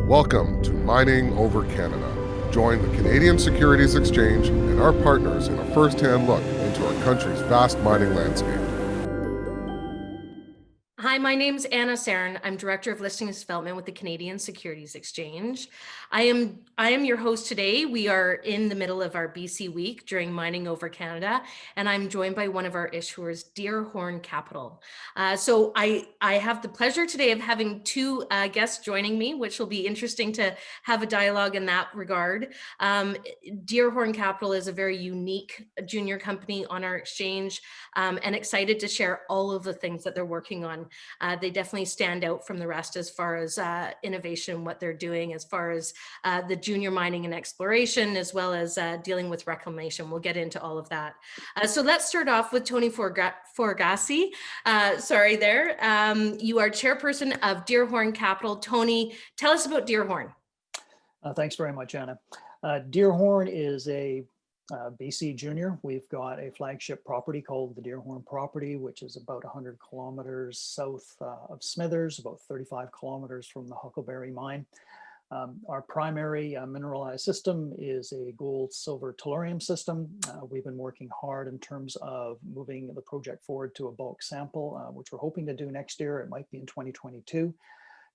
Welcome to Mining Over Canada. Join the Canadian Securities Exchange and our partners in a first-hand look into our country's vast mining landscape. Hi, my name's Anna Sarin. I'm Director of Listings Development with the Canadian Securities Exchange. I am your host today. We are in the middle of our BC week during Mining Over Canada, and I'm joined by one of our issuers, Deerhorn Capital. So I have the pleasure today of having two guests joining me, which will be interesting to have a dialogue in that regard. Deerhorn Capital is a very unique junior company on our exchange, and excited to share all of the things that they're working on. They definitely stand out from the rest as far as innovation, what they're doing, as far as the junior mining and exploration, as well as dealing with reclamation. We'll get into all of that. So let's start off with Tony Fogarassy. Sorry there. You are chairperson of Deerhorn Capital. Tony, tell us about Deerhorn. Thanks very much, Anna. Deerhorn is a BC junior. We've got a flagship property called the Deerhorn property, which is about 100 kilometers south of Smithers, about 35 kilometers from the Huckleberry mine. Our primary mineralized system is a gold, silver, tellurium system. We've been working hard in terms of moving the project forward to a bulk sample, which we're hoping to do next year. It might be in 2022.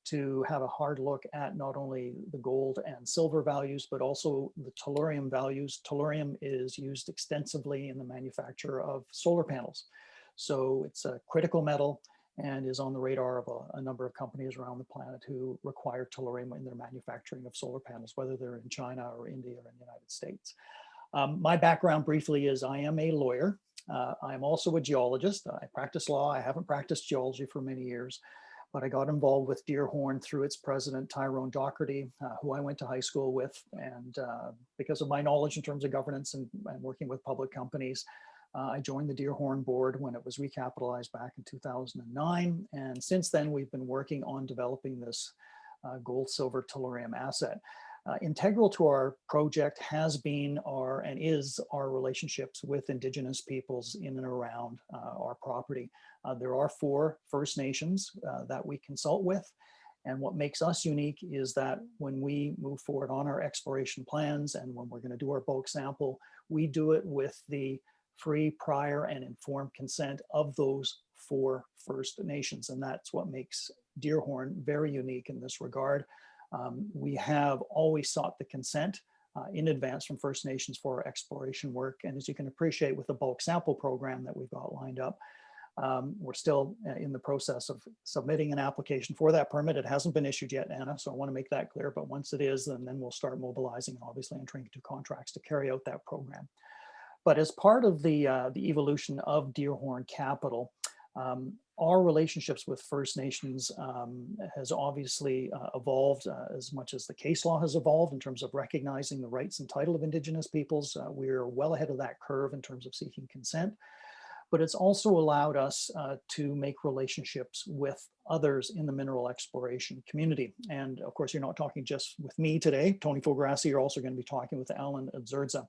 To have a hard look at not only the gold and silver values, but also the tellurium values. Tellurium is used extensively in the manufacture of solar panels. So it's a critical metal and is on the radar of a number of companies around the planet who require tellurium in their manufacturing of solar panels, whether they're in China or India or in the United States. My background briefly is I am a lawyer. I'm also a geologist. I practice law. I haven't practiced geology for many years. But I got involved with Deerhorn through its president, Tyrone Doherty, who I went to high school with. And because of my knowledge in terms of governance and working with public companies, I joined the Deerhorn board when it was recapitalized back in 2009. And since then, we've been working on developing this gold, silver, tellurium asset. Integral to our project has been and is our relationships with Indigenous peoples in and around our property. There are 4 First Nations that we consult with. And what makes us unique is that when we move forward on our exploration plans and when we're going to do our bulk sample, we do it with the free, prior, and informed consent of those 4 First Nations. And that's what makes Deerhorn very unique in this regard. We have always sought the consent in advance from First Nations for our exploration work. And as you can appreciate with the bulk sample program that we've got lined up, we're still in the process of submitting an application for that permit. It hasn't been issued yet, Anna, so I want to make that clear. But once it is, then we'll start mobilizing and obviously entering into contracts to carry out that program. But as part of the evolution of Deerhorn Capital, our relationships with First Nations has obviously evolved as much as the case law has evolved in terms of recognizing the rights and title of Indigenous peoples. We're well ahead of that curve in terms of seeking consent. But it's also allowed us to make relationships with others in the mineral exploration community. And of course, you're not talking just with me today. Tony Fogarassy, you're also going to be talking with Alan Edzerza.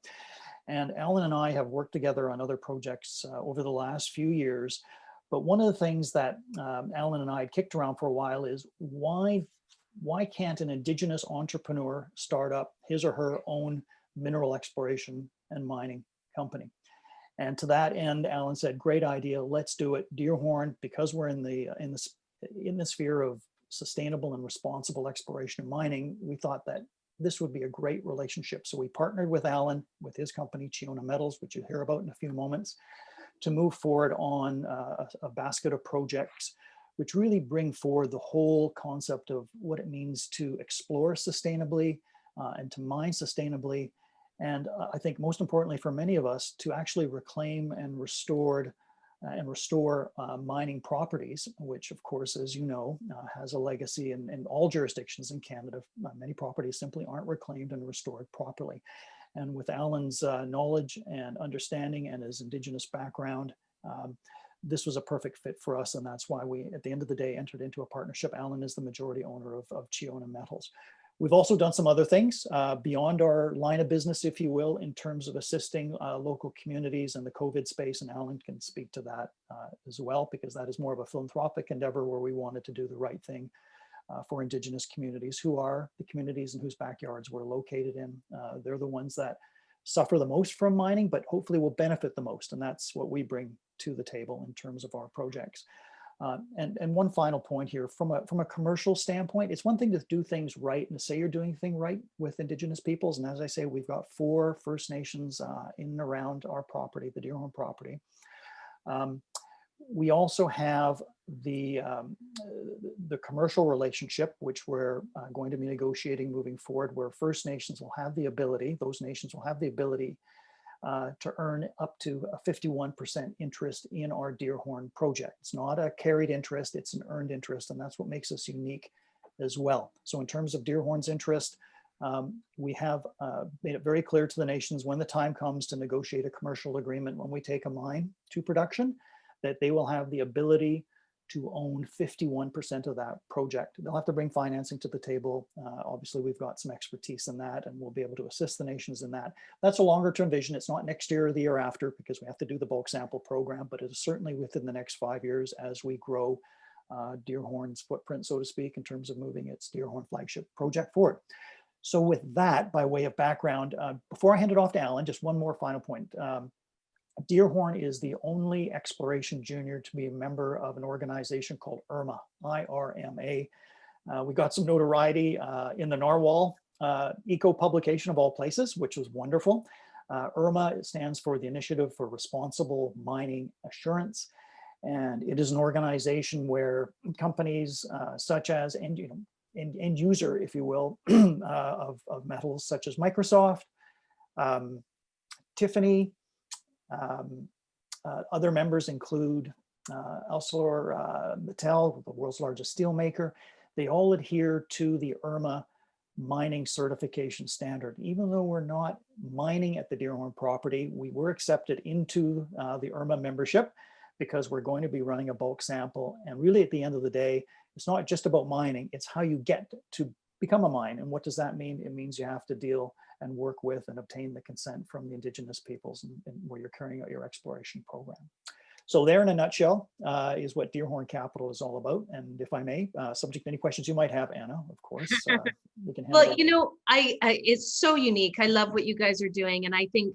And Alan and I have worked together on other projects over the last few years. But one of the things that Alan and I had kicked around for a while is why can't an Indigenous entrepreneur start up his or her own mineral exploration and mining company? And to that end, Alan said, great idea, let's do it. Deerhorn, because we're in the sphere of sustainable and responsible exploration and mining, we thought that this would be a great relationship. So we partnered with Alan, with his company, Chiona Metals, which you'll hear about in a few moments, to move forward on a basket of projects, which really bring forward the whole concept of what it means to explore sustainably and to mine sustainably. And I think most importantly for many of us, to actually reclaim and restore mining properties, which of course, as you know, has a legacy in all jurisdictions in Canada. Many properties simply aren't reclaimed and restored properly. And with Alan's knowledge and understanding and his Indigenous background, this was a perfect fit for us. And that's why we, at the end of the day, entered into a partnership. Alan is the majority owner of Chiona Metals. We've also done some other things beyond our line of business, if you will, in terms of assisting local communities in the COVID space. And Alan can speak to that as well, because that is more of a philanthropic endeavor where we wanted to do the right thing for Indigenous communities, who are the communities in whose backyards we're located in. They're the ones that suffer the most from mining, but hopefully will benefit the most. And that's what we bring to the table in terms of our projects. And one final point here, from a commercial standpoint, it's one thing to do things right and to say you're doing things right with Indigenous peoples. And as I say, we've got 4 First Nations in and around our property, the Deerhorn property. We also have the commercial relationship, which we're going to be negotiating moving forward, where First Nations will have the ability, those nations will have the ability to earn up to a 51% interest in our Deerhorn project. It's not a carried interest, it's an earned interest, and that's what makes us unique as well. So in terms of Deerhorn's interest, we have made it very clear to the nations when the time comes to negotiate a commercial agreement when we take a mine to production, that they will have the ability to own 51% of that project. They'll have to bring financing to the table. Obviously, we've got some expertise in that, and we'll be able to assist the nations in that. That's a longer term vision. It's not next year or the year after, because we have to do the bulk sample program, but it is certainly within the next 5 years as we grow Deerhorn's footprint, so to speak, in terms of moving its Deerhorn flagship project forward. So with that, by way of background, before I hand it off to Alan, just one more final point. Deerhorn is the only exploration junior to be a member of an organization called IRMA, I-R-M-A. We got some notoriety in the Narwhal eco publication of all places, which was wonderful. IRMA stands for the Initiative for Responsible Mining Assurance. And it is an organization where companies such as end user, if you will, of metals such as Microsoft, Tiffany, other members include ArcelorMittal, the world's largest steel maker. They all adhere to the IRMA mining certification standard. Even though we're not mining at the Deerhorn property, we were accepted into the IRMA membership because we're going to be running a bulk sample. And really at the end of the day, it's not just about mining, it's how you get to become a mine. And what does that mean? It means you have to deal and work with and obtain the consent from the Indigenous peoples and where you're carrying out your exploration program. So there in a nutshell is what Deerhorn Capital is all about. And if I may, subject to any questions you might have, Anna, of course, we can handle. Well, you know, it's so unique. I love what you guys are doing. And I think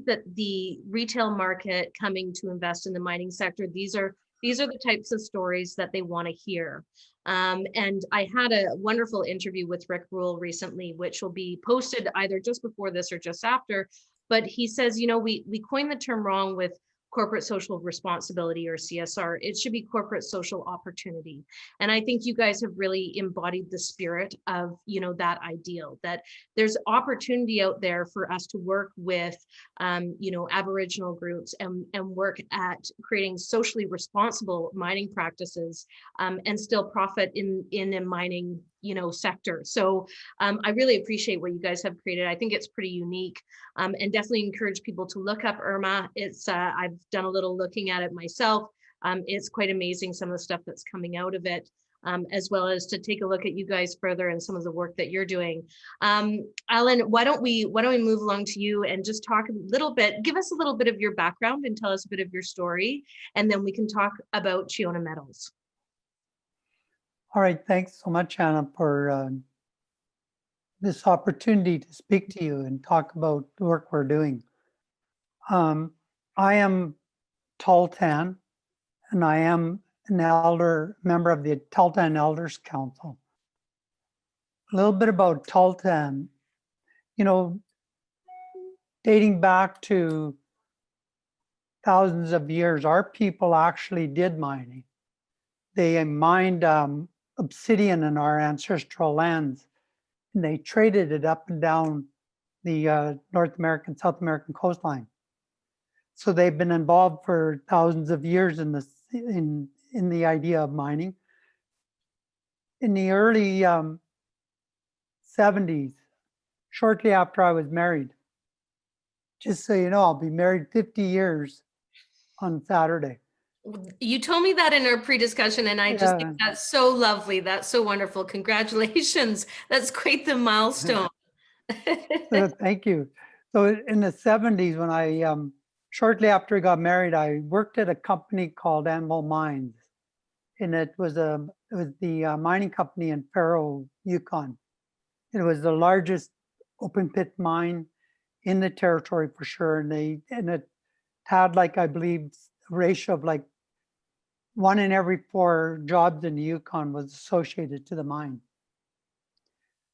that the retail market coming to invest in the mining sector, these are the types of stories that they want to hear. And I had a wonderful interview with Rick Rule recently, which will be posted either just before this or just after. But he says, you know, we coined the term wrong with corporate social responsibility or CSR. It should be corporate social opportunity. And I think you guys have really embodied the spirit of, you know, that ideal, that there's opportunity out there for us to work with, you know, Aboriginal groups and work at creating socially responsible mining practices and still profit in a mining, you know, sector. So I really appreciate what you guys have created. I think it's pretty unique, and definitely encourage people to look up IRMA. It's I've done a little looking at it myself. It's quite amazing, some of the stuff that's coming out of it, as well as to take a look at you guys further and some of the work that you're doing. Alan, why don't we move along to you and just talk a little bit, give us a little bit of your background and tell us a bit of your story, and then we can talk about Chiona Metals. All right, thanks so much, Anna, for this opportunity to speak to you and talk about the work we're doing. I am Tahltan, and I am an member of the Tahltan Elders Council. A little bit about Tahltan, you know, dating back to thousands of years, our people actually did mining. They mined obsidian in our ancestral lands, and they traded it up and down the North American, South American coastline. So they've been involved for thousands of years in this, in the idea of mining. In the early 70s, shortly after I was married, just so you know, I'll be married 50 years on Saturday. You told me that in our pre-discussion, and I just think that's so lovely. That's so wonderful. Congratulations. That's quite the milestone. Thank you. So in the 70s, when I, shortly after I got married, I worked at a company called Anvil Mines. and it was the mining company in Faro, Yukon. It was the largest open pit mine in the territory for sure, and it had, like, I believe, a ratio of like 1 in every 4 jobs in the Yukon was associated to the mine.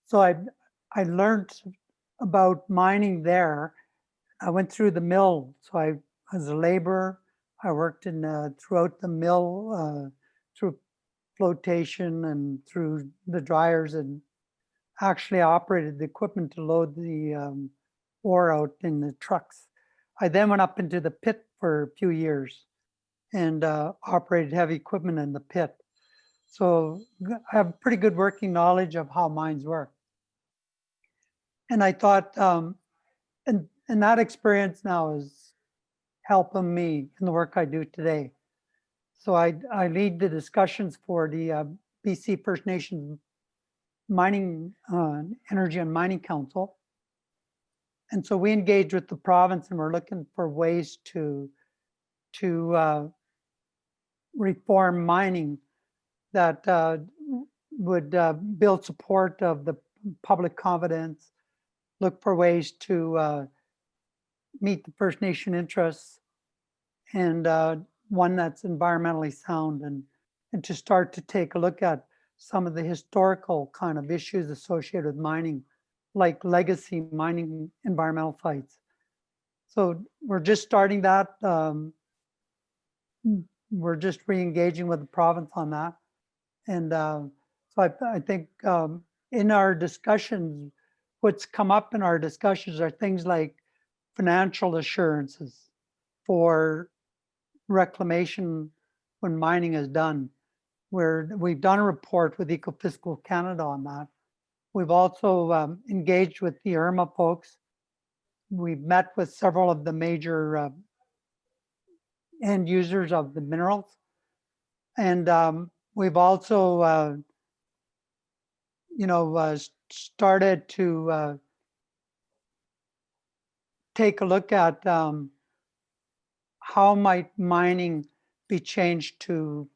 So I learned about mining there. I went through the mill, so I was a laborer. I worked in throughout the mill, through flotation and through the dryers, and actually operated the equipment to load the ore out in the trucks. I then went up into the pit for a few years and operated heavy equipment in the pit. So I have pretty good working knowledge of how mines work. And I thought, and that experience now is helping me in the work I do today. So I lead the discussions for the BC First Nations Mining, Energy and Mining Council. And so we engage with the province, and we're looking for ways to reform mining that would build support of the public confidence, look for ways to meet the First Nation interests, and one that's environmentally sound, and to start to take a look at some of the historical kind of issues associated with mining, like legacy mining environmental sites. So we're just starting that. We're just re-engaging with the province on that. And so I think in our discussions, what's come up in our discussions are things like financial assurances for reclamation when mining is done, where we've done a report with Ecofiscal Canada on that. We've also engaged with the IRMA folks. We've met with several of the major end users of the minerals. And we've also, started to take a look at how might mining be changed to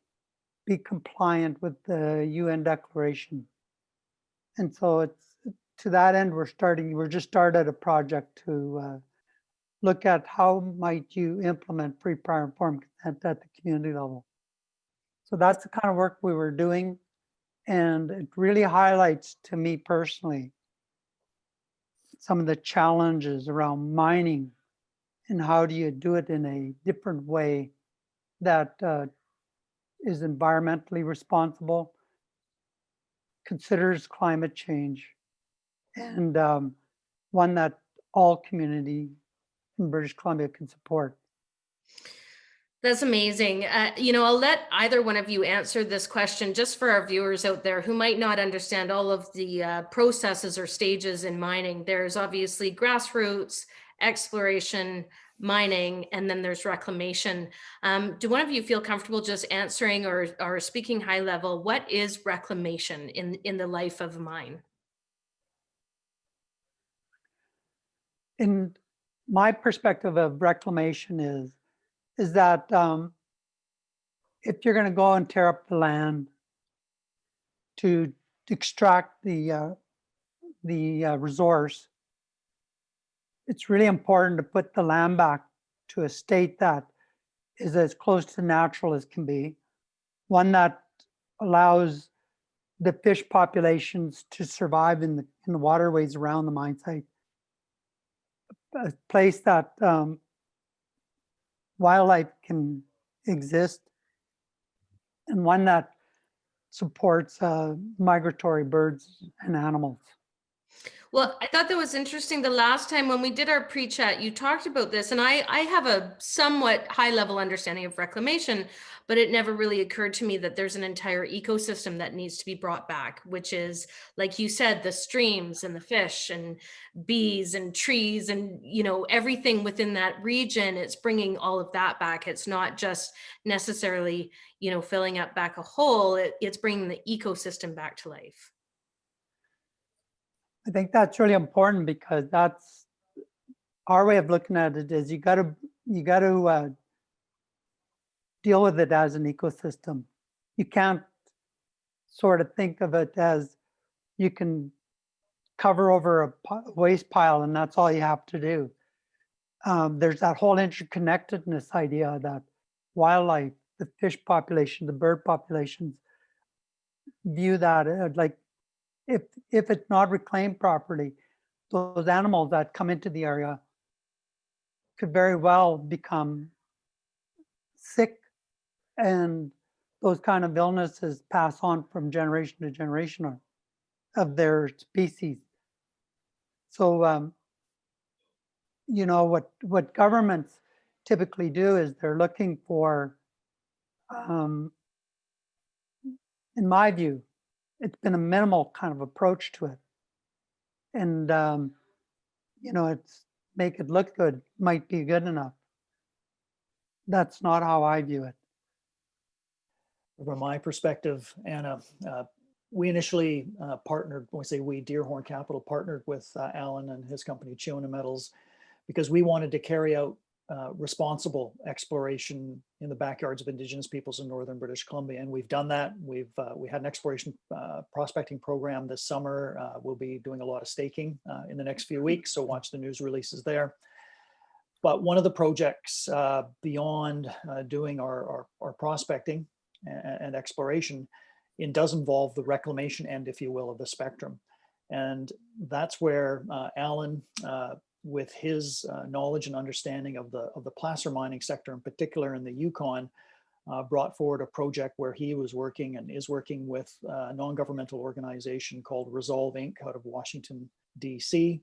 be compliant with the UN declaration. And so it's to that end, we're just started a project to look at how might you implement free, prior, informed consent at the community level. So that's the kind of work we were doing. And it really highlights to me personally some of the challenges around mining and how do you do it in a different way that is environmentally responsible, considers climate change, and one that all community in British Columbia can support. That's amazing. I'll let either one of you answer this question just for our viewers out there who might not understand all of the processes or stages in mining. There's obviously grassroots, exploration, mining, and then there's reclamation. Do one of you feel comfortable just answering or speaking high level, what is reclamation in the life of a mine? In my perspective of reclamation is that if you're going to go and tear up the land to extract the resource, it's really important to put the land back to a state that is as close to natural as can be, one that allows the fish populations to survive in the waterways around the mine site, a place that wildlife can exist, and one that supports migratory birds and animals. Well, I thought that was interesting. The last time when we did our pre-chat, you talked about this, and I have a somewhat high-level understanding of reclamation, but it never really occurred to me that there's an entire ecosystem that needs to be brought back, which is, like you said, the streams and the fish and bees and trees and, everything within that region. It's bringing all of that back. It's not just necessarily, filling up back a hole. It's bringing the ecosystem back to life. I think that's really important because that's our way of looking at it. Is you got to deal with it as an ecosystem. you can't sort of think of it as you can cover over a waste pile and that's all you have to do. There's that whole interconnectedness idea that wildlife, the fish population, the bird populations view that like if it's not reclaimed properly, those animals that come into the area could very well become sick, and those kind of illnesses pass on from generation to generation of their species. So, you know, what governments typically do is they're looking for, in my view, it's been a minimal kind of approach to it. And, you know, it's make it look good might be good enough. That's not how I view it. From my perspective, Anna, we initially partnered, when we say we, Deerhorn Capital partnered with Alan and his company, Chiona Metals, because we wanted to carry out responsible exploration in the backyards of Indigenous peoples in northern British Columbia. And we've done that. We had an exploration prospecting program this summer. We'll be doing a lot of staking in the next few weeks, so watch the news releases there. But one of the projects beyond doing our prospecting and exploration, it does involve the reclamation end, if you will, of the spectrum. And that's where Alan, with his knowledge and understanding of the placer mining sector in particular in the Yukon, brought forward a project where he was working and is working with a non-governmental organization called Resolve Inc. out of Washington, DC.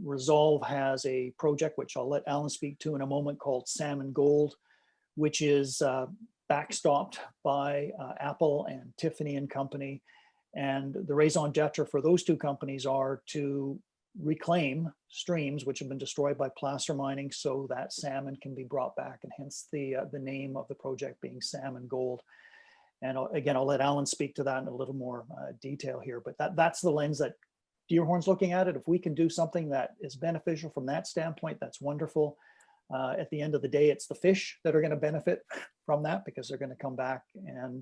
Resolve has a project, which I'll let Alan speak to in a moment, called Salmon Gold, which is backstopped by Apple and Tiffany and Company. And the raison d'etre for those two companies are to reclaim streams which have been destroyed by placer mining so that salmon can be brought back, and hence the name of the project being Salmon Gold. And again, I'll let Alan speak to that in a little more detail here, but that's the lens that Deerhorn's looking at it. If we can do something that is beneficial from that standpoint, that's wonderful. At the end of the day, it's the fish that are going to benefit from that, because they're going to come back and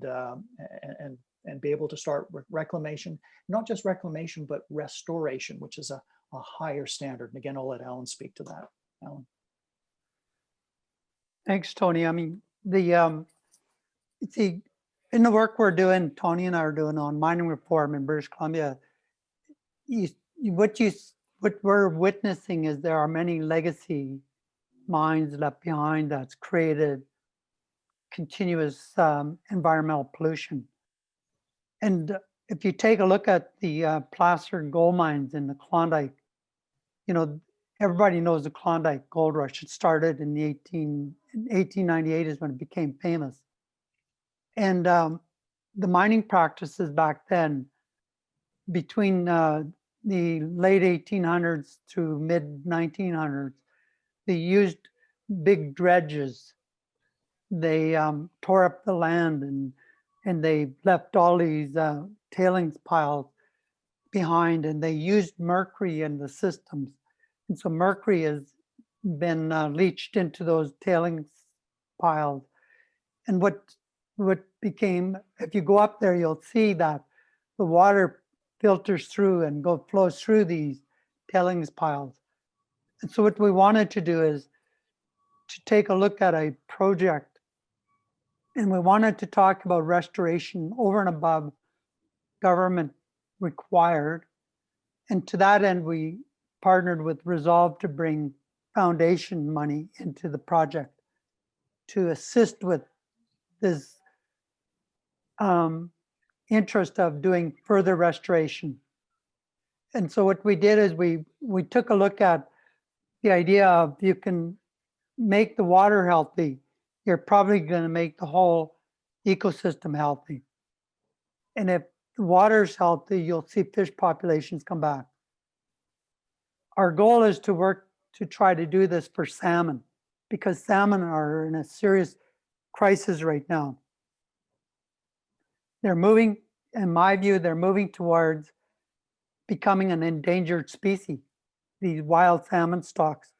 be able to start reclamation, not just reclamation, but restoration, which is a higher standard. And again, I'll let Alan speak to that. Alan. Thanks, Tony. I mean, see, in the work we're doing, Tony and I are doing on mining reform in British Columbia, what we're witnessing is there are many legacy mines left behind that's created continuous environmental pollution. And if you take a look at the placer gold mines in the Klondike, you know, everybody knows the Klondike gold rush. It started in 1898 is when it became famous. And the mining practices back then, between the late 1800s to mid 1900s, they used big dredges. They tore up the land and they left all these tailings piles behind, and they used mercury in the systems. And so mercury has been leached into those tailings piles. And what became, if you go up there, you'll see that the water filters through and flows through these tailings piles. And so what we wanted to do is to take a look at a project, and we wanted to talk about restoration over and above government required. And to that end, we partnered with Resolve to bring foundation money into the project to assist with this interest of doing further restoration. And so what we did is we took a look at the idea of, you can make the water healthy, you're probably going to make the whole ecosystem healthy. And if the water's healthy, you'll see fish populations come back. Our goal is to work to try to do this for salmon, because salmon are in a serious crisis right now. They're moving, in my view, they're moving towards becoming an endangered species, these wild salmon stocks,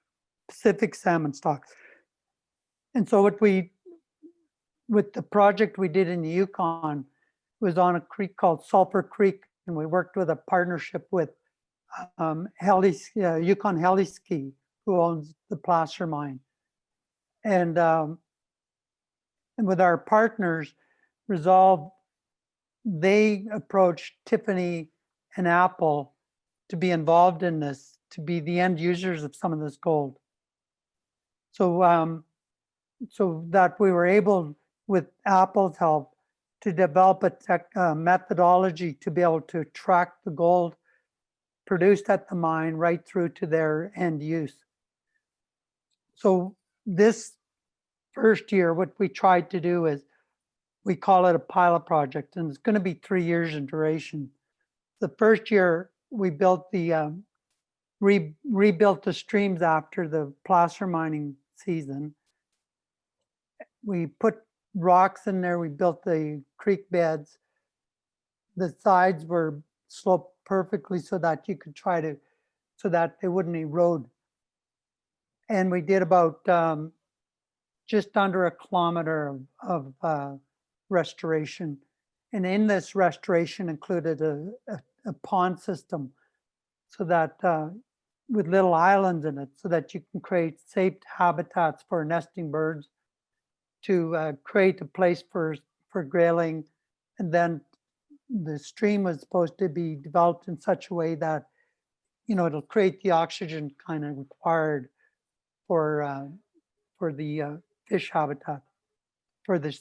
Pacific salmon stocks. And so what we with the project we did in the Yukon, it was on a creek called Sulphur Creek, and we worked with a partnership with Yukon Heliski, who owns the placer mine. And with our partners, Resolve, they approached Tiffany and Apple to be involved in this, to be the end users of some of this gold. So, so that we were able, with Apple's help, to develop a methodology to be able to track the gold produced at the mine right through to their end use. So this first year, what we tried to do is, we call it a pilot project, and it's going to be 3 years in duration. The first year, we built the rebuilt the streams after the placer mining season. We put rocks in there. We built the creek beds. The sides were sloped perfectly so that you could so that they wouldn't erode. And we did about just under 1 kilometer of restoration. And in this restoration included a pond system, so that with little islands in it, so that you can create safe habitats for nesting birds, to create a place for grayling. And then the stream was supposed to be developed in such a way that, you know, it'll create the oxygen kind of required for the fish habitat, for the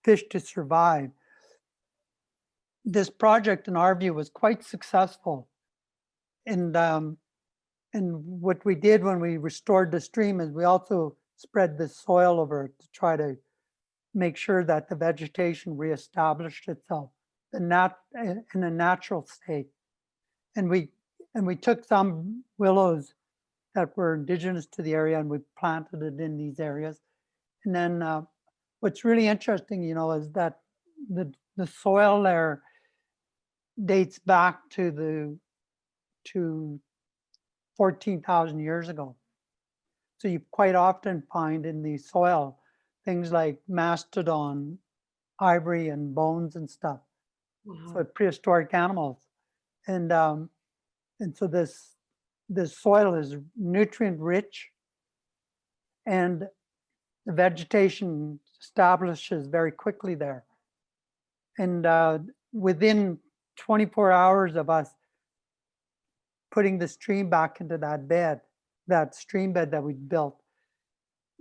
fish to survive. This project, in our view, was quite successful. And what we did when we restored the stream is we also spread the soil over it to try to make sure that the vegetation reestablished itself in a natural state. And we took some willows that were indigenous to the area and we planted it in these areas. And then what's really interesting, you know, is that the soil there dates back to 14,000 years ago. So you quite often find in the soil things like mastodon, ivory, and bones and stuff. Wow. So prehistoric animals, and so this soil is nutrient rich, and the vegetation establishes very quickly there. And within 24 hours of us putting the stream back into that stream bed that we built,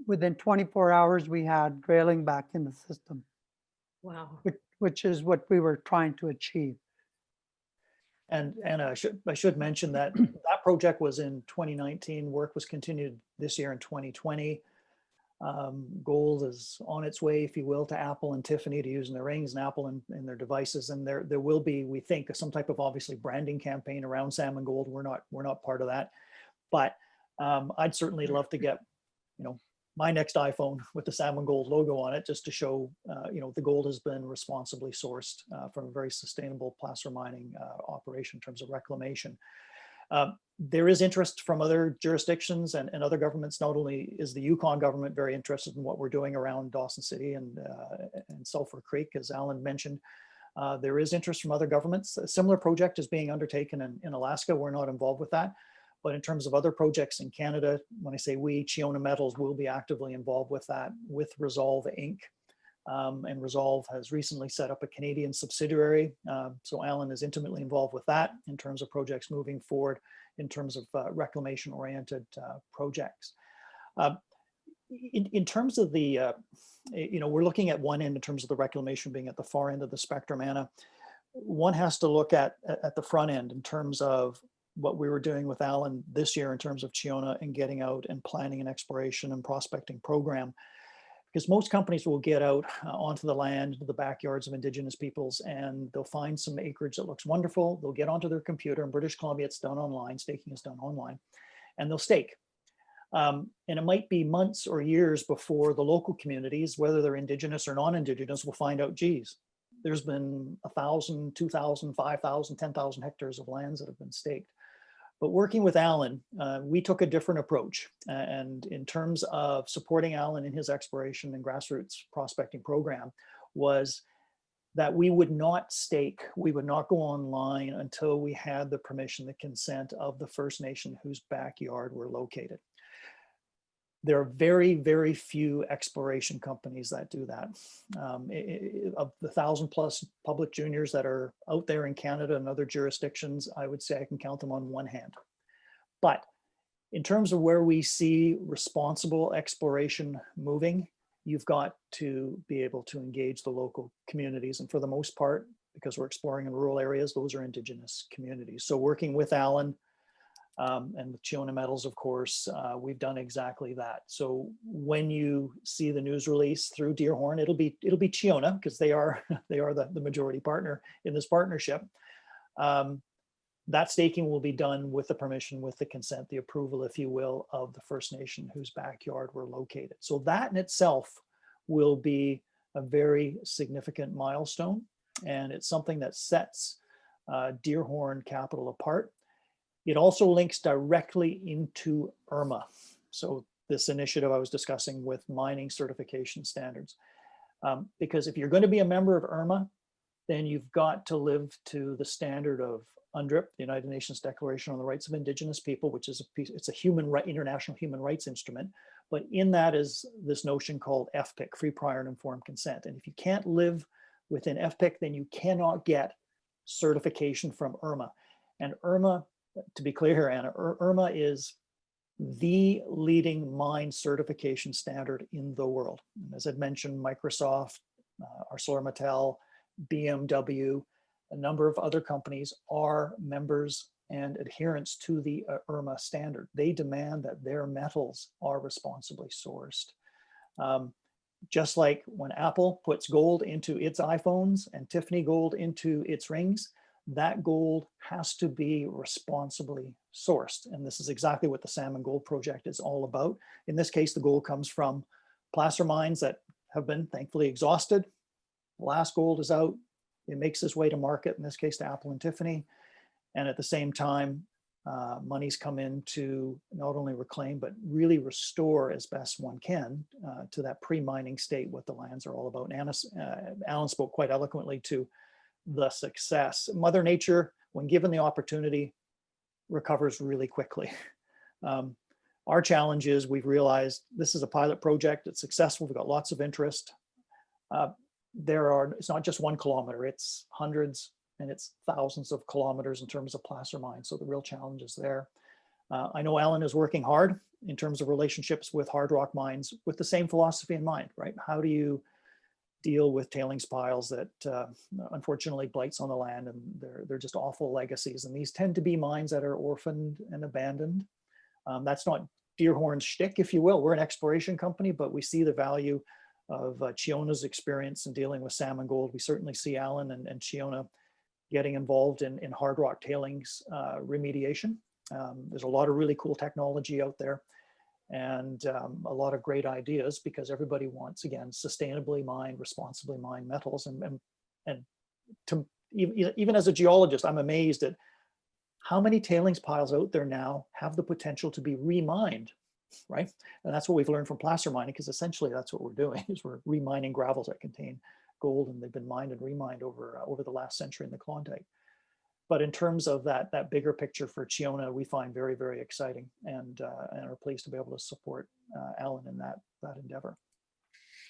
within 24 hours we had grayling back in the system. Wow. Which is what we were trying to achieve. And I should mention that that project was in 2019. Work was continued this year in 2020. Gold is on its way, if you will, to Apple and Tiffany to use in their rings, and Apple in their devices. And there will be, we think, some type of obviously branding campaign around Salmon Gold. We're not part of that, but I'd certainly love to get, you know, my next iPhone with the Salmon Gold logo on it, just to show, you know, the gold has been responsibly sourced from a very sustainable placer mining operation in terms of reclamation. There is interest from other jurisdictions and other governments. Not only is the Yukon government very interested in what we're doing around Dawson City and Sulphur Creek, as Alan mentioned, there is interest from other governments. A similar project is being undertaken in Alaska. We're not involved with that. But in terms of other projects in Canada, when I say we, Chiona Metals will be actively involved with that, with Resolve Inc. And Resolve has recently set up a Canadian subsidiary. So Alan is intimately involved with that in terms of projects moving forward, in terms of reclamation-oriented projects. In terms of the, you know, we're looking at one end in terms of the reclamation being at the far end of the spectrum, Anna. One has to look at the front end in terms of what we were doing with Alan this year in terms of Chiona and getting out and planning an exploration and prospecting program. Because most companies will get out onto the land, into the backyards of Indigenous peoples, and they'll find some acreage that looks wonderful. They'll get onto their computer. In British Columbia, it's done online. Staking is done online. And they'll stake. And it might be months or years before the local communities, whether they're Indigenous or non-Indigenous, will find out, geez, there's been 1,000, 2,000, 5,000, 10,000 hectares of lands that have been staked. But working with Alan, we took a different approach. And in terms of supporting Alan in his exploration and grassroots prospecting program, was that we would not stake, we would not go online until we had the permission, the consent of the First Nation whose backyard we're located. There are very, very few exploration companies that do that. Of the 1,000+ public juniors that are out there in Canada and other jurisdictions, I would say I can count them on one hand. But in terms of where we see responsible exploration moving, you've got to be able to engage the local communities. And for the most part, because we're exploring in rural areas, those are Indigenous communities. So working with Alan, and with Chiona Metals, of course, we've done exactly that. So when you see the news release through Deerhorn, it'll be Chiona, because they are the majority partner in this partnership. That staking will be done with the permission, with the consent, the approval, if you will, of the First Nation whose backyard we're located. So that in itself will be a very significant milestone, and it's something that sets Deerhorn Capital apart. It also links directly into IRMA. So this initiative I was discussing with mining certification standards. Because if you're going to be a member of IRMA, then you've got to live to the standard of UNDRIP, the United Nations Declaration on the Rights of Indigenous People, which is it's a international human rights instrument. But in that is this notion called FPIC, free, prior, and informed consent. And if you can't live within FPIC, then you cannot get certification from IRMA. And IRMA, to be clear here, Anna, IRMA is the leading mine certification standard in the world. And as I'd mentioned, Microsoft, ArcelorMittal, BMW, a number of other companies are members and adherents to the IRMA standard. They demand that their metals are responsibly sourced. Just like when Apple puts gold into its iPhones and Tiffany gold into its rings, that gold has to be responsibly sourced. And this is exactly what the Salmon Gold project is all about. In this case, the gold comes from placer mines that have been thankfully exhausted. The last gold is out. It makes its way to market, in this case to Apple and Tiffany. And at the same time, money's come in to not only reclaim, but really restore as best one can to that pre-mining state, what the lands are all about. And Alan spoke quite eloquently to the success. Mother Nature, when given the opportunity, recovers really quickly. Our challenge is we've realized this is a pilot project. It's successful. We've got lots of interest. It's not just 1 kilometer, it's hundreds and it's thousands of kilometers in terms of placer mines. So the real challenge is there. I know Alan is working hard in terms of relationships with hard rock mines with the same philosophy in mind, right? How do you deal with tailings piles that unfortunately blights on the land, and they're just awful legacies. And these tend to be mines that are orphaned and abandoned. That's not Deerhorn's shtick, if you will. We're an exploration company, but we see the value of Chiona's experience in dealing with salmon gold. We certainly see Alan and Chiona getting involved in hard rock tailings remediation. There's a lot of really cool technology out there, and a lot of great ideas, because everybody wants, again, sustainably mined, responsibly mined metals. And to, even as a geologist, I'm amazed at how many tailings piles out there now have the potential to be remined, right? And that's what we've learned from placer mining, because essentially that's what we're doing, is we're remining gravels that contain gold, and they've been mined and remined over the last century in the Klondike. But in terms of that bigger picture for Chiona, we find very, very exciting, and are pleased to be able to support Alan in that endeavor.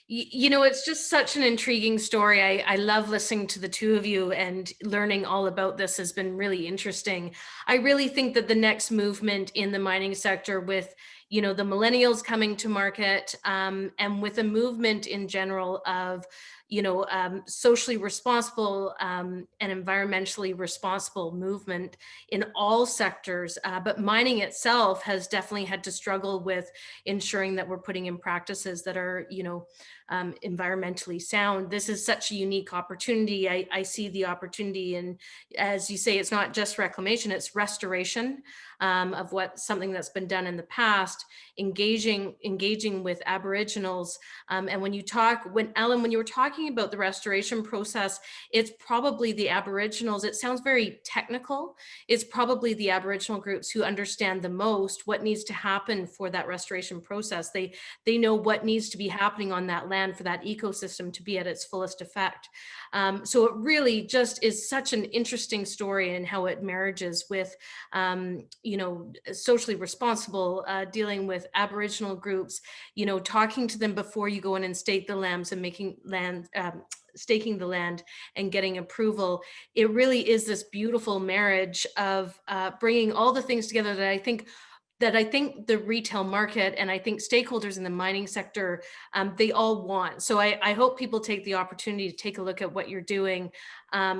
You know, it's just such an intriguing story. I love listening to the two of you, and learning all about this has been really interesting. I really think that the next movement in the mining sector, with, you know, the millennials coming to market, and with a movement in general of, you know, socially responsible and environmentally responsible movement in all sectors. But mining itself has definitely had to struggle with ensuring that we're putting in practices that are, you know, environmentally sound. This is such a unique opportunity. I see the opportunity, and as you say, it's not just reclamation, it's restoration of something that's been done in the past, engaging with Aboriginals. And when Ellen, when you were talking about the restoration process, it's probably the Aboriginals. It sounds very technical. It's probably the Aboriginal groups who understand the most what needs to happen for that restoration process. They know what needs to be happening on that land for that ecosystem to be at its fullest effect. So it really just is such an interesting story and how it marriages with, socially responsible, dealing with Aboriginal groups, talking to them before you go in and stake the lands and staking the land and getting approval. It really is this beautiful marriage of bringing all the things together that I think the retail market and I think stakeholders in the mining sector, they all want. So I hope people take the opportunity to take a look at what you're doing,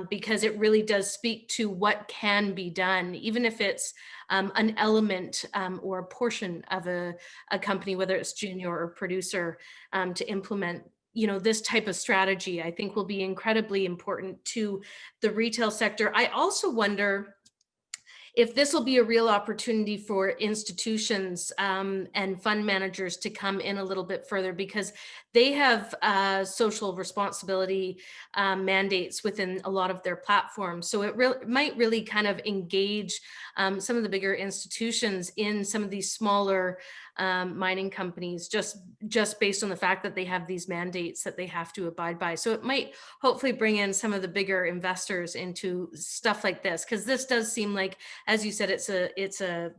because it really does speak to what can be done, even if it's an element or a portion of a company, whether it's junior or producer, to implement this type of strategy. I think will be incredibly important to the retail sector. I also wonder if this will be a real opportunity for institutions and fund managers to come in a little bit further, because they have social responsibility mandates within a lot of their platforms. So it might really kind of engage some of the bigger institutions in some of these smaller mining companies, just based on the fact that they have these mandates that they have to abide by. So it might hopefully bring in some of the bigger investors into stuff like this, because this does seem like, as you said, it's a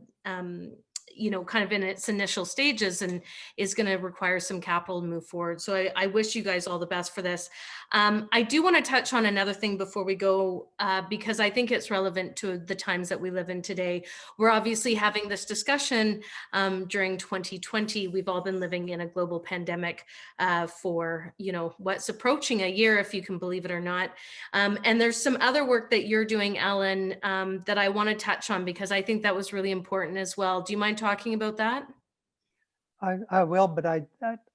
kind of in its initial stages and is going to require some capital to move forward. So I wish you guys all the best for this. I do want to touch on another thing before we go, because I think it's relevant to the times that we live in today. We're obviously having this discussion during 2020. We've all been living in a global pandemic for, what's approaching a year, if you can believe it or not. And there's some other work that you're doing, Ellen, that I want to touch on, because I think that was really important as well. Do you mind talking about that? I will, but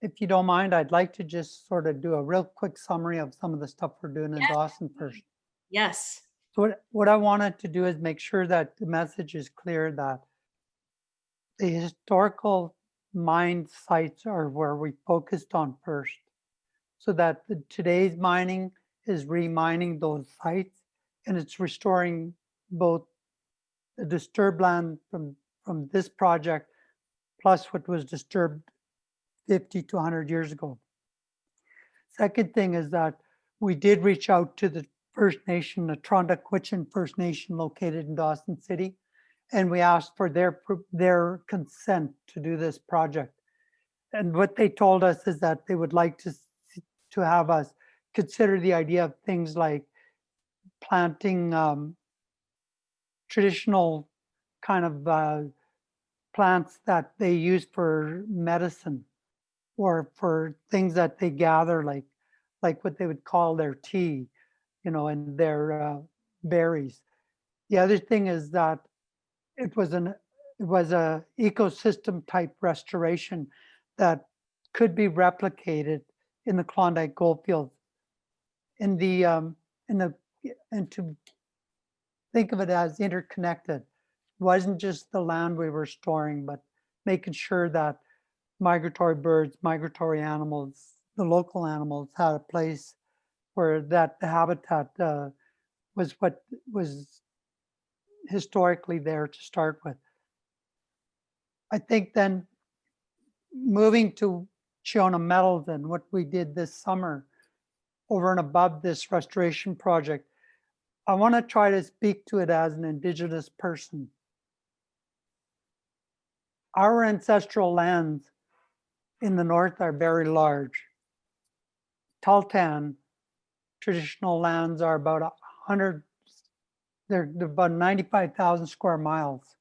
if you don't mind, I'd like to just sort of do a real quick summary of some of the stuff we're doing in Dawson first. Yes. So what I wanted to do is make sure that the message is clear that the historical mine sites are where we focused on first, so that today's mining is remining those sites, and it's restoring both the disturbed land from this project plus what was disturbed 50 to 100 years ago. Second thing is that we did reach out to the First Nation, the Klondike First Nation located in Dawson City, and we asked for their consent to do this project. And what they told us is that they would like to have us consider the idea of things like planting traditional kind of plants that they use for medicine, or for things that they gather, like what they would call their tea, and their berries. The other thing is that it was a ecosystem type restoration that could be replicated in the Klondike goldfields. And to think of it as interconnected. It wasn't just the land we were storing, but making sure that migratory birds, migratory animals, the local animals had a place where that the habitat was what was historically there to start with. I think then moving to Chiona Metals and what we did this summer over and above this restoration project, I want to try to speak to it as an Indigenous person. Our ancestral lands in the north are very large. Tahltan traditional lands are about 100, they're about 95,000 square miles.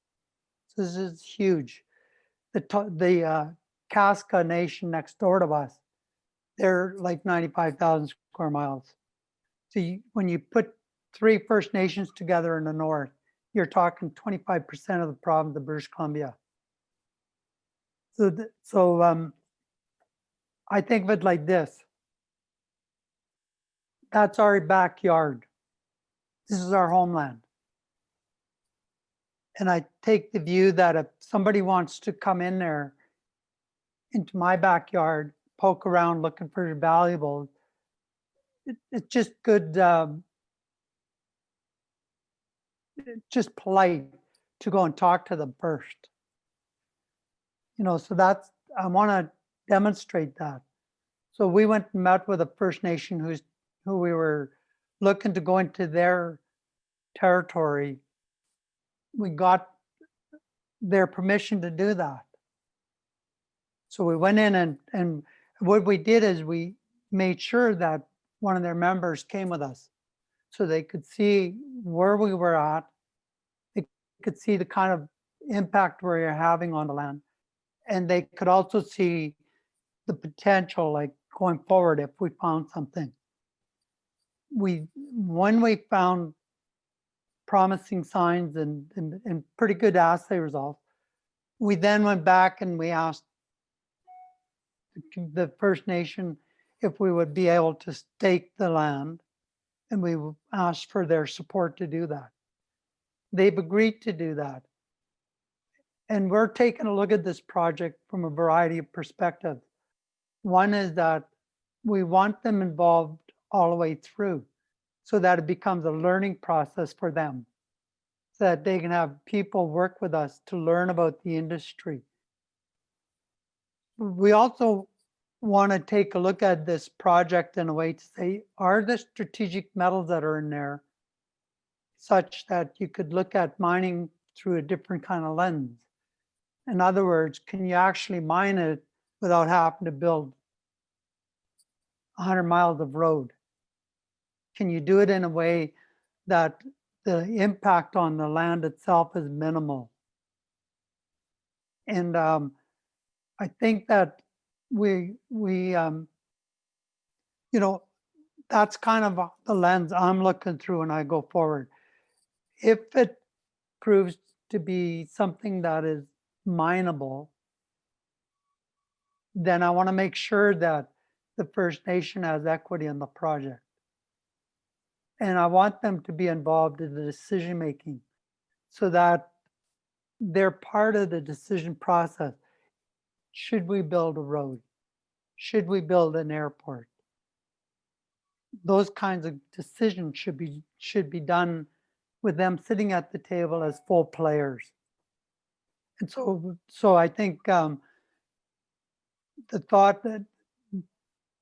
So this is huge. The Casca Nation next door to us, they're like 95,000 square miles. So when you put 3 First Nations together in the north, you're talking 25% of the province of British Columbia. So I think of it like this. that's our backyard. This is our homeland. And I take the view that if somebody wants to come in there into my backyard, poke around looking for valuables, it's just good, just polite to go and talk to them first. You know, so that's, I want to demonstrate that. So we went and met with a First Nation who we were looking to go into their territory. We got their permission to do that. So we went in and what we did is we made sure that one of their members came with us so they could see where we were at. They could see the kind of impact we're having on the land. And they could also see the potential, like going forward if we found something. When we found promising signs and pretty good assay results, we then went back and we asked the First Nation if we would be able to stake the land, and we asked for their support to do that. They've agreed to do that. And we're taking a look at this project from a variety of perspectives. One is that we want them involved all the way through so that it becomes a learning process for them, so that they can have people work with us to learn about the industry. We also want to take a look at this project in a way to say, are the strategic metals that are in there such that you could look at mining through a different kind of lens? In other words, can you actually mine it without having to build 100 miles of road? Can you do it in a way that the impact on the land itself is minimal? And I think that you know, that's kind of the lens I'm looking through when I go forward. If it proves to be something that is mineable, then I want to make sure that the First Nation has equity in the project. And I want them to be involved in the decision making so that they're part of the decision process. Should we build a road? Should we build an airport? Those kinds of decisions should be done with them sitting at the table as full players. And so I think the thought that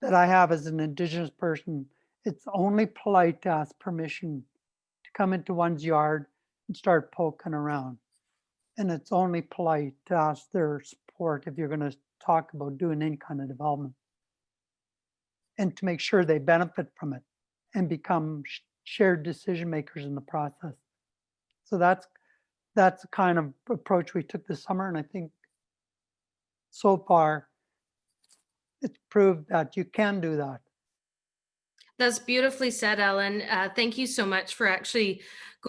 I have as an Indigenous person, it's only polite to ask permission to come into one's yard and start poking around. And it's only polite to ask their support if you're going to talk about doing any kind of development, and to make sure they benefit from it and become shared decision makers in the process. So that's the kind of approach we took this summer. And I think so far it's proved that you can do that. That's beautifully said, Ellen. Thank you so much for actually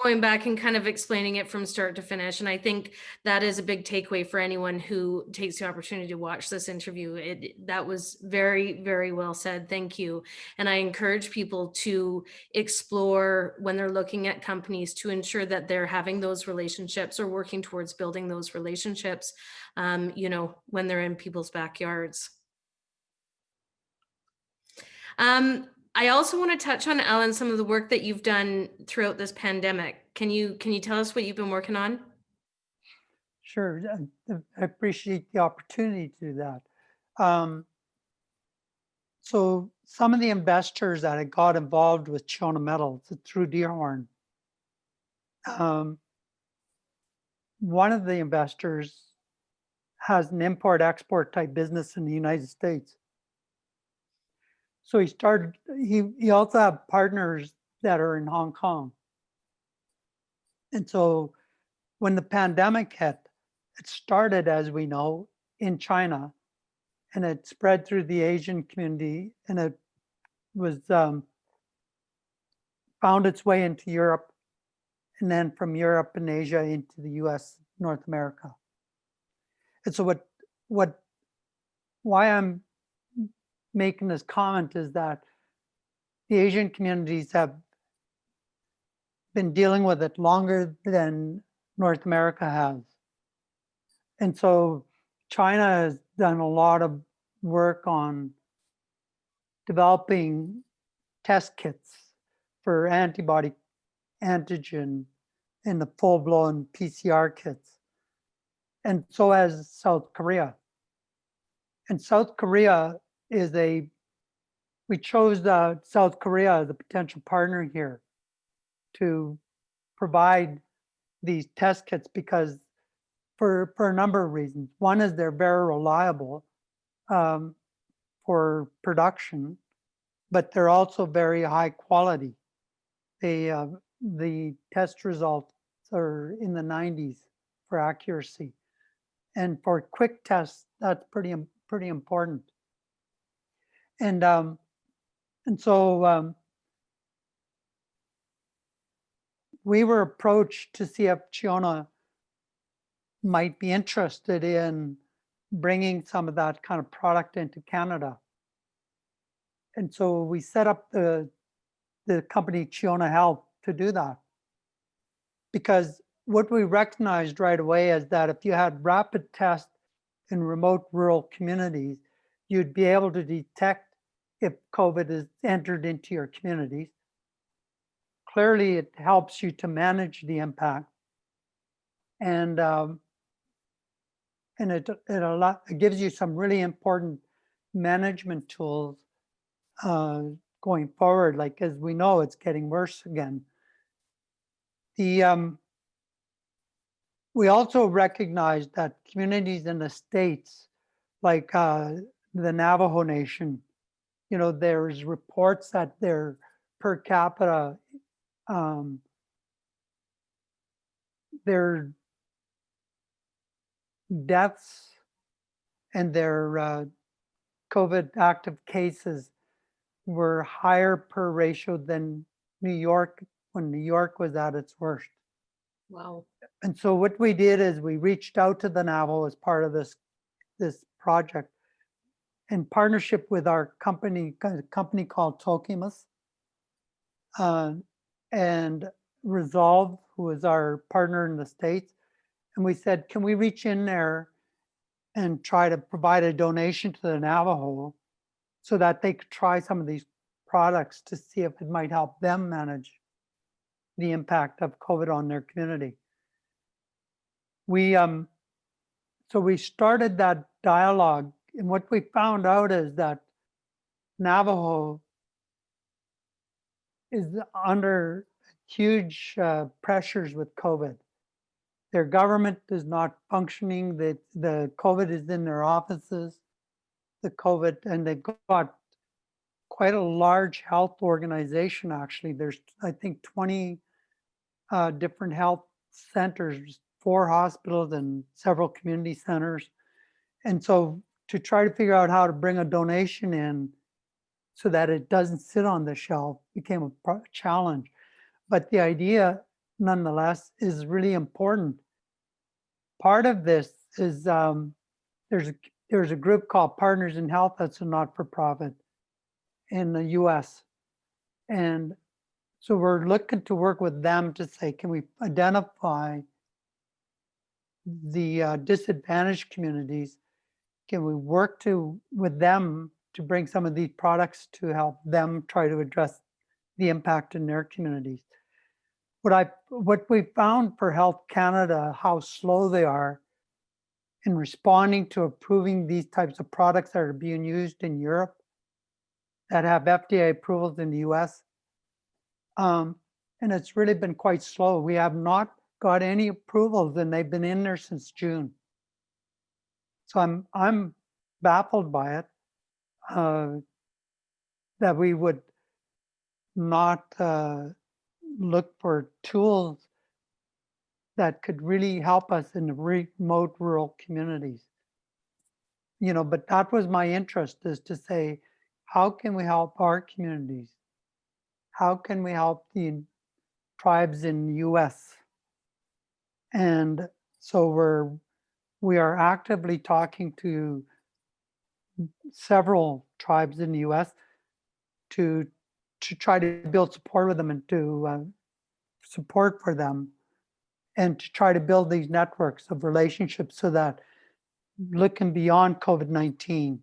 going back and kind of explaining it from start to finish. And I think that is a big takeaway for anyone who takes the opportunity to watch this interview. That was very, very well said. Thank you. And I encourage people to explore when they're looking at companies to ensure that they're having those relationships or working towards building those relationships, you know, when they're in people's backyards. I also want to touch on, Ellen, some of the work that you've done throughout this pandemic. Can you tell us what you've been working on? Sure, I appreciate the opportunity to do that. So some of the investors that I got involved with Chiona Metals through Deerhorn, one of the investors has an import-export type business in the United States. So he also have partners that are in Hong Kong. And so when the pandemic hit, it started, as we know, in China, and it spread through the Asian community, and it was found its way into Europe, and then from Europe and Asia into the US, North America. And so why I'm making this comment is that the Asian communities have been dealing with it longer than North America has. And so China has done a lot of work on developing test kits for antibody antigen in the full-blown PCR kits. And so has South Korea. And South Korea we chose South Korea as a potential partner here to provide these test kits because for a number of reasons. One is they're very reliable for production, but they're also very high quality. The test results are in the 90s for accuracy. And for quick tests, that's pretty important. And so we were approached to see if Chiona might be interested in bringing some of that kind of product into Canada. And so we set up the company Chiona Health to do that. Because what we recognized right away is that if you had rapid tests in remote rural communities, you'd be able to detect if COVID has entered into your communities. Clearly, it helps you to manage the impact. And it gives you some really important management tools going forward. Like, as we know, it's getting worse again. We also recognize that communities in the States, like the Navajo Nation, there's reports that their per capita, their deaths and their COVID active cases were higher per ratio than New York when New York was at its worst. Wow. And so what we did is we reached out to the Navajo as part of this project in partnership with our company called Tokimus and Resolve, who is our partner in the States. And we said, can we reach in there and try to provide a donation to the Navajo so that they could try some of these products to see if it might help them manage the impact of COVID on their community. So we started that dialogue, and what we found out is that Navajo is under huge pressures with COVID. Their government is not functioning. The COVID is in their offices. And they've got quite a large health organization. Actually, there's I think 20 different health centers, 4 hospitals, and several community centers. And so to try to figure out how to bring a donation in so that it doesn't sit on the shelf became a challenge. But the idea, nonetheless, is really important. Part of this is there's a group called Partners in Health that's a not-for-profit in the US. And so we're looking to work with them to say, can we identify the disadvantaged communities? Can we work with them to bring some of these products to help them try to address the impact in their communities? What we found for Health Canada, how slow they are in responding to approving these types of products that are being used in Europe, that have FDA approvals in the US. And it's really been quite slow. We have not got any approvals, and they've been in there since June. So I'm baffled by it, that we would not look for tools that could really help us in the remote rural communities. But that was my interest, is to say, how can we help our communities? How can we help the tribes in the US? And so we are actively talking to several tribes in the US to to try to build support with them and to support for them, and to try to build these networks of relationships so that looking beyond COVID-19,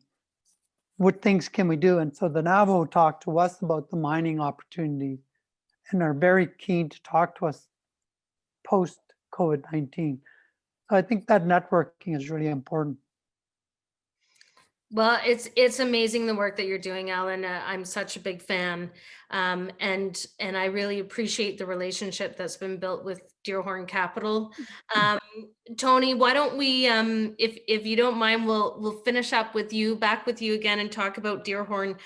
what things can we do? And so the Navajo talked to us about the mining opportunity and are very keen to talk to us post COVID-19. So I think that networking is really important. Well, it's amazing the work that you're doing, Alan. I'm such a big fan, and I really appreciate the relationship that's been built with Deerhorn Capital. Tony, why don't we, if you don't mind, we'll finish up with you, back with you again, and talk about Deerhorn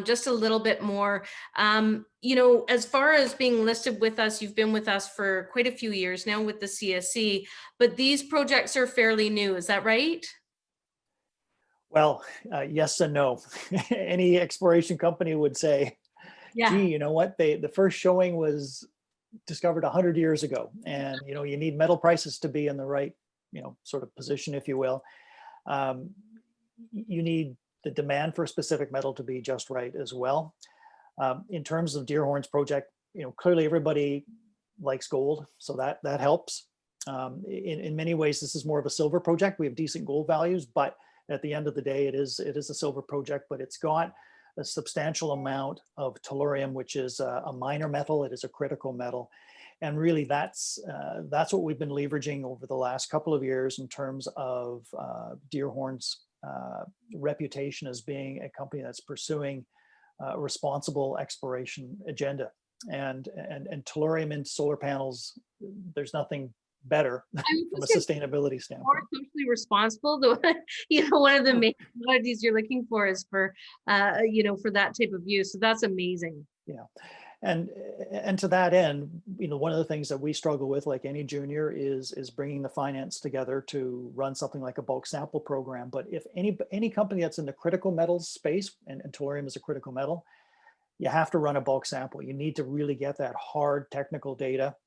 just a little bit more. You know, as far as being listed with us, you've been with us for quite a few years now with the CSE, but these projects are fairly new. Is that right? Well, yes and no. Any exploration company would say, Yeah. gee, you know what? The first showing was discovered 100 years ago. And, you know, you need metal prices to be in the right, you know, sort of position, if you will. You need the demand for a specific metal to be just right as well. In terms of Deerhorn's project, you know, clearly everybody likes gold, so that helps. In many ways, this is more of a silver project. We have decent gold values, but at the end of the day, it is a silver project, but it's got a substantial amount of tellurium, which is a minor metal. It is a critical metal. And really that's what we've been leveraging over the last couple of years in terms of Deerhorn's reputation as being a company that's pursuing a responsible exploration agenda. And tellurium in solar panels, there's nothing better from a sustainability standpoint. More socially responsible, though. You know, one of the main commodities you're looking for is for, you know, for that type of use. So that's amazing. Yeah, and to that end, you know, one of the things that we struggle with, like any junior, is bringing the finance together to run something like a bulk sample program. But if any company that's in the critical metals space, and tellurium is a critical metal, you have to run a bulk sample. You need to really get that hard technical data.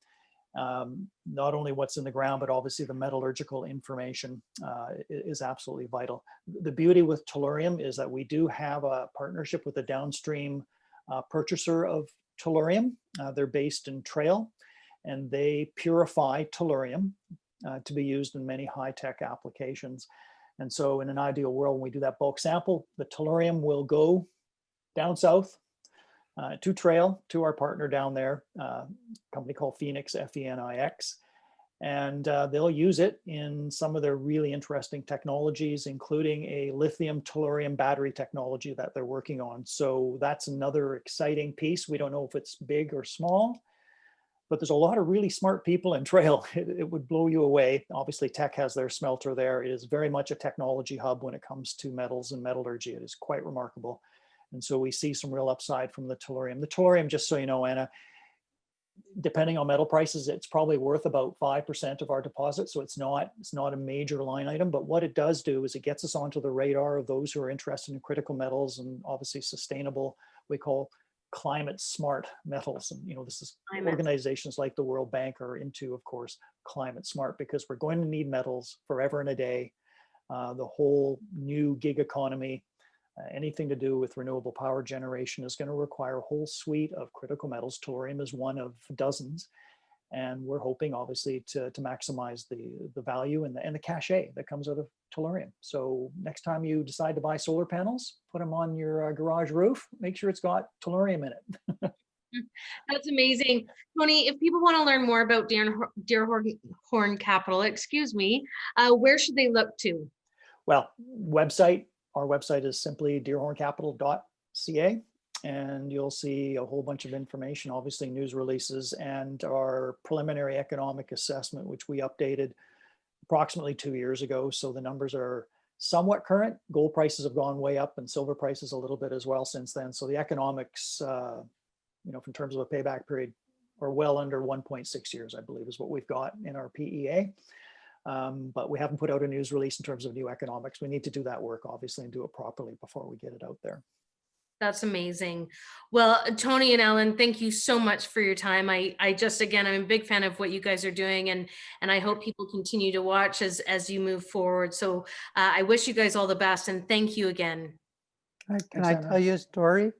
Not only what's in the ground, but obviously the metallurgical information is absolutely vital. The beauty with tellurium is that we do have a partnership with a downstream purchaser of tellurium. They're based in Trail, and they purify tellurium to be used in many high-tech applications. And so in an ideal world, when we do that bulk sample, the tellurium will go down south to Trail, to our partner down there, a company called Phoenix, F-E-N-I-X. And they'll use it in some of their really interesting technologies, including a lithium tellurium battery technology that they're working on. So that's another exciting piece. We don't know if it's big or small, but there's a lot of really smart people in Trail. It would blow you away. Obviously, Teck has their smelter there. It is very much a technology hub when it comes to metals and metallurgy. It is quite remarkable. And so we see some real upside from the tellurium. The tellurium, just so you know, Anna, depending on metal prices, it's probably worth about 5% of our deposit. So it's not a major line item, but what it does do is it gets us onto the radar of those who are interested in critical metals and obviously sustainable, we call climate smart metals. And, you know, this is organizations like the World Bank are into, of course, climate smart, because we're going to need metals forever and a day. The whole new gig economy, anything to do with renewable power generation is going to require a whole suite of critical metals. Tellurium is one of dozens. And we're hoping, obviously, to maximize the value and the cachet that comes out of tellurium. So next time you decide to buy solar panels, put them on your garage roof, make sure it's got tellurium in it. That's amazing. Tony, if people want to learn more about Deerhorn Capital, excuse me, where should they look to? Well, our website is simply deerhorncapital.ca, and you'll see a whole bunch of information, obviously news releases, and our preliminary economic assessment, which we updated approximately 2 years ago. So the numbers are somewhat current. Gold prices have gone way up and silver prices a little bit as well since then. So the economics, you know, in terms of a payback period, are well under 1.6 years, I believe, is what we've got in our PEA. But we haven't put out a news release in terms of new economics. We need to do that work, obviously, and do it properly before we get it out there. That's amazing. Well, Tony and Alan, thank you so much for your time. I just, again, I'm a big fan of what you guys are doing, and I hope people continue to watch as you move forward. So I wish you guys all the best, and thank you again. Can I tell you a story?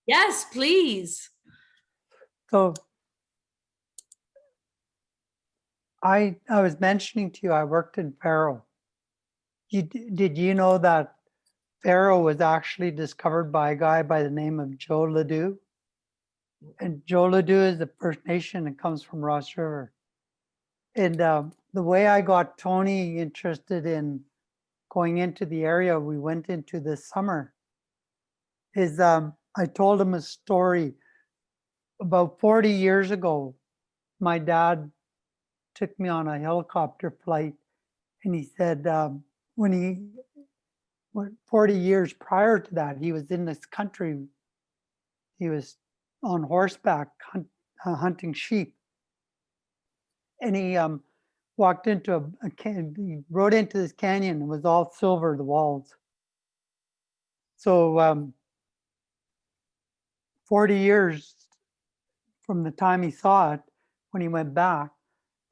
Yes, please. So I was mentioning to you, I worked in Faro. Did you know that Faro was actually discovered by a guy by the name of Joe Ledoux? And Joe Ledoux is the First Nation and comes from Ross River. And the way I got Tony interested in going into the area we went into this summer is I told him a story. About 40 years ago, my dad took me on a helicopter flight, and he said when he 40 years prior to that, he was in this country. He was on horseback hunting sheep, and he walked into a he rode into this canyon. It was all silver, the walls. So 40 years from the time he saw it, when he went back,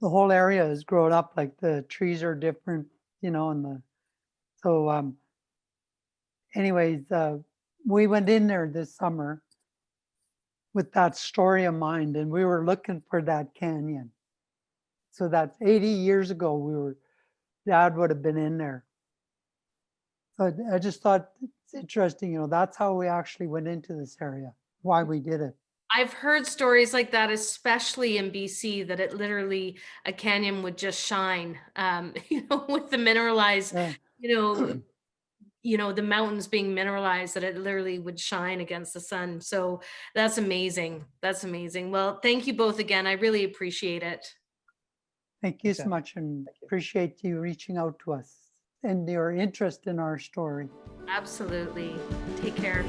the whole area has grown up. Like the trees are different, you know, and so anyways, we went in there this summer with that story in mind, and we were looking for that canyon. So that's 80 years ago. Dad would have been in there. So I just thought it's interesting, you know, that's how we actually went into this area, why we did it. I've heard stories like that, especially in BC, that it literally, a canyon would just shine, you know, with the mineralized, Yeah. the mountains being mineralized, that it literally would shine against the sun. So that's amazing. That's amazing. Well, thank you both again. I really appreciate it. Thank you Thanks, so Anna. much, and Thank you. appreciate you reaching out to us and your interest in our story. Absolutely. Take care.